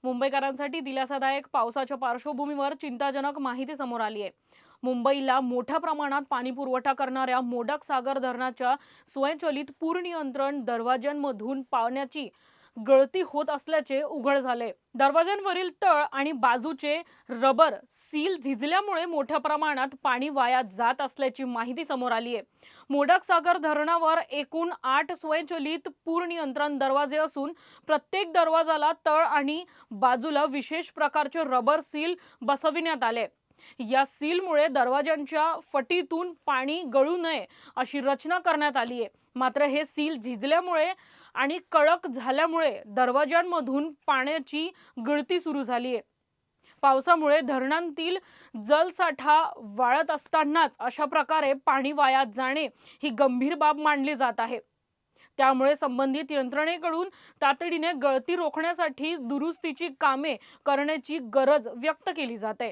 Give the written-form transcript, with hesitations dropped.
मुंबईकरांसाठी दिलासादायक पावसाच्या पार्श्वभूमीवर चिंताजनक माहिती समोर आली आहे। मुंबईला मोठ्या प्रमाणात पाणी पुरवठा करणाऱ्या मोडक सागर धरणाच्या स्वयंचलित पूर नियंत्रण दरवाज्यांमधून पाण्याची गळती होत असल्याचे उघड झाले। दरवाज्यांवरील तळ आणि बाजूचे रबर सील झिजल्यामुळे मोठ्या प्रमाणात पाणी वाया जात असल्याची माहिती समोर आली आहे। मोडक सागर धरणावर एकूण 8 स्वयंचलित पूर नियंत्रण दरवाजे असून प्रत्येक दरवाजाला तळ आणि बाजूला विशेष प्रकारचे रबर सील बसविण्यात आले। या सीलमुळे दरवाजांच्या फटीतून पाणी गळू नये अशी रचना करण्यात आली आहे। मात्र हे सील झिजल्यामुळे आणि कडक झाल्यामुळे दरवाजांमधून पाण्याची गळती सुरू झाली आहे। पावसामुळे धरणांतील जलसाठा वाढत असतानाच अशा प्रकारे पाणी वाया जाणे ही गंभीर बाब मानली जात आहे। त्यामुळे संबंधित यंत्रणेकडून तातडीने गळती रोखण्यासाठी दुरुस्तीची कामे करण्याची गरज व्यक्त केली जाते।